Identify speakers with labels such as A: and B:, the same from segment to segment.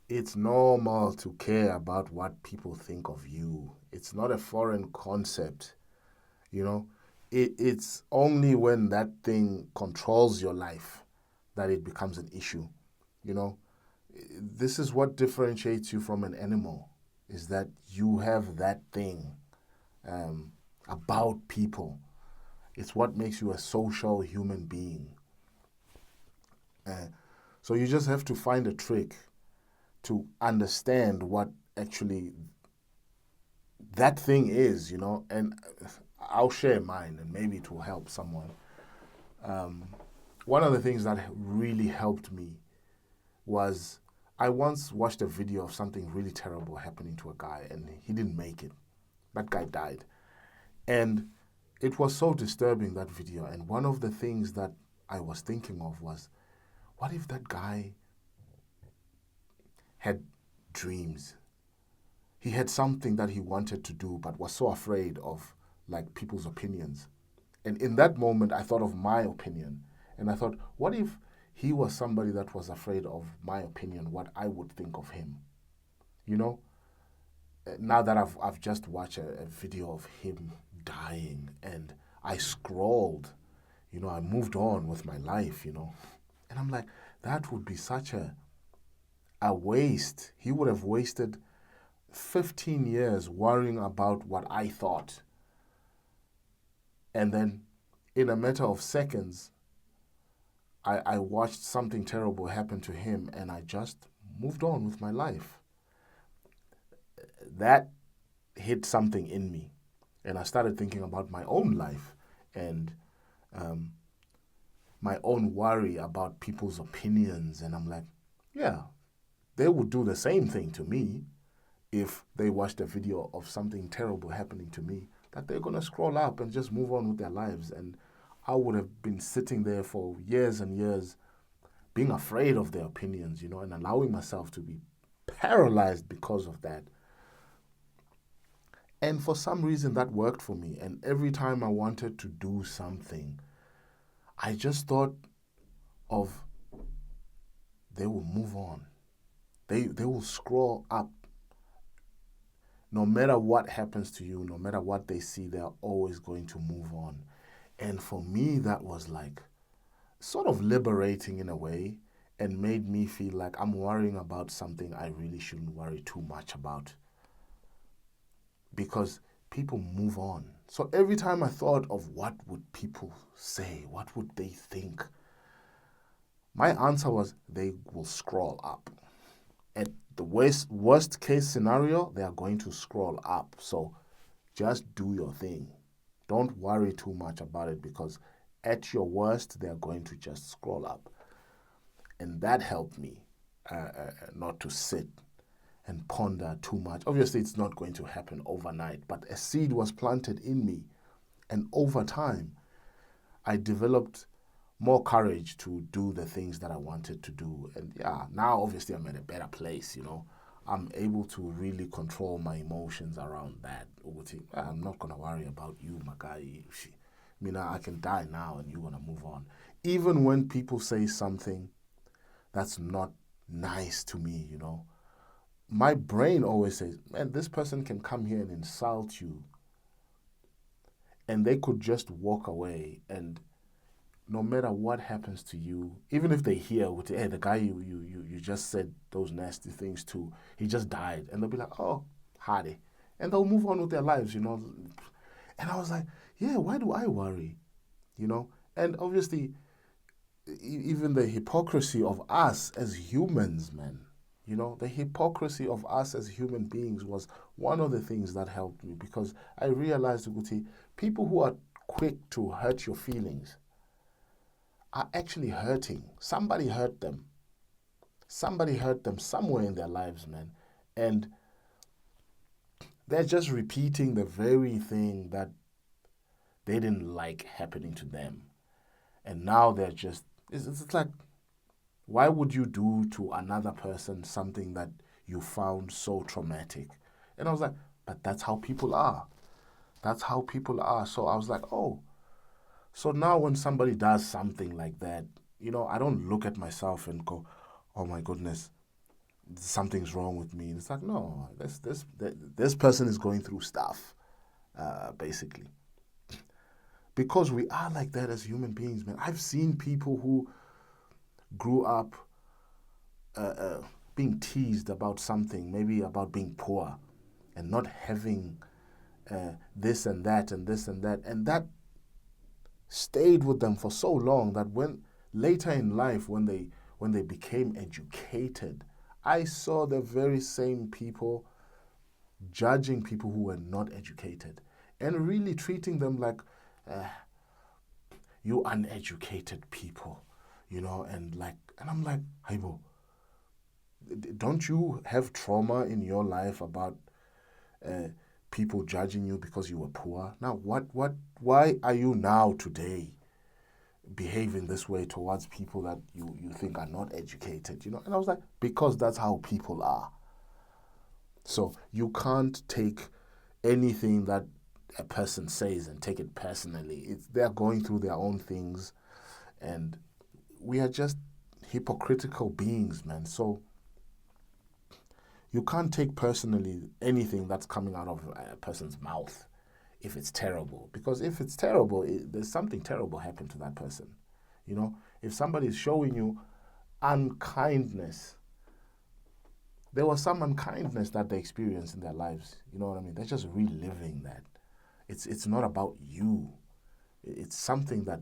A: It's normal to care about what people think of you. It's not a foreign concept, you know. It's only when that thing controls your life that it becomes an issue, you know. This is what differentiates you from an animal, is that you have that thing um, about people. It's what makes you a social human being. Uh, so you just have to find a trick to understand what actually that thing is, you know. And I'll share mine, and maybe it will help someone. Um, One of the things that really helped me was I once watched a video of something really terrible happening to a guy, and he didn't make it. That guy died. And it was so disturbing, that video. And one of the things that I was thinking of was, what if that guy had dreams? He had something that he wanted to do, but was so afraid of like people's opinions. And in that moment, I thought of my opinion. And I thought, what if he was somebody that was afraid of my opinion, what I would think of him? You know, now that I've just watched a video of him dying, and I scrolled, you know, I moved on with my life, you know. And I'm like, that would be such a waste. He would have wasted 15 years worrying about what I thought. And then in a matter of seconds, I watched something terrible happen to him, and I just moved on with my life. That hit something in me. And I started thinking about my own life, and um, my own worry about people's opinions. And I'm like, yeah, they would do the same thing to me if they watched a video of something terrible happening to me, that they're going to scroll up and just move on with their lives. And I would have been sitting there for years and years being afraid of their opinions, you know, and allowing myself to be paralyzed because of that. And for some reason, that worked for me. And every time I wanted to do something, I just thought of, they will move on. They will scroll up. No matter what happens to you, no matter what they see, they're always going to move on. And for me, that was like sort of liberating in a way, and made me feel like I'm worrying about something I really shouldn't worry too much about, because people move on. So every time I thought of what would people say, what would they think, my answer was, they will scroll up. At the worst case scenario, they are going to scroll up. So just do your thing. Don't worry too much about it, because at your worst, they're going to just scroll up. And that helped me not to sit and ponder too much. Obviously, it's not going to happen overnight, but a seed was planted in me. And over time, I developed more courage to do the things that I wanted to do. And yeah, now obviously I'm at a better place, you know. I'm able to really control my emotions around that. I'm not going to worry about you, my guy. I mean, I can die now and you're going to move on. Even when people say something that's not nice to me, you know, my brain always says, man, this person can come here and insult you, and they could just walk away. And no matter what happens to you, even if they hear, hey, the guy you just said those nasty things to, he just died, and they'll be like, oh, Hardy. And they'll move on with their lives, you know. And I was like, yeah, why do I worry? You know? And obviously, even the hypocrisy of us as humans, man, you know, the hypocrisy of us as human beings was one of the things that helped me, because I realized, Uguti, people who are quick to hurt your feelings are actually hurting. Somebody hurt them. Somebody hurt them somewhere in their lives, man. And they're just repeating the very thing that they didn't like happening to them. And now they're just, it's like, why would you do to another person something that you found so traumatic? And I was like, but that's how people are. That's how people are. So I was like, oh, so now when somebody does something like that, you know, I don't look at myself and go, oh my goodness, something's wrong with me. And it's like, no, this person is going through stuff, basically. Because we are like that as human beings, man. I've seen people who grew up uh, uh, being teased about something, maybe about being poor and not having this and that and this and that stayed with them for so long that when later in life, when they became educated, I saw the very same people judging people who were not educated and really treating them like uh, you uneducated people, and I'm like, Haibo, don't you have trauma in your life about uh, people judging you because you were poor? Now, why are you now today behaving this way towards people that you think are not educated? And I was like, because that's how people are. So you can't take anything that a person says and take it personally. They're going through their own things, and we are just hypocritical beings, man. So you can't take personally anything that's coming out of a person's mouth if it's terrible. Because if it's terrible, there's something terrible happened to that person. If somebody's showing you unkindness, there was some unkindness that they experienced in their lives. You know what I mean? They're just reliving that. It's not about you. It's something that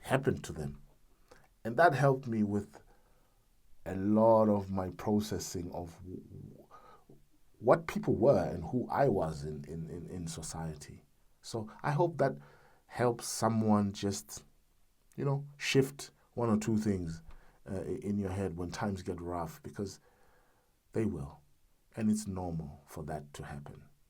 A: happened to them. And that helped me with a lot of my processing of what people were and who I was in society. So I hope that helps someone just, shift one or two things in your head when times get rough, because they will. And it's normal for that to happen.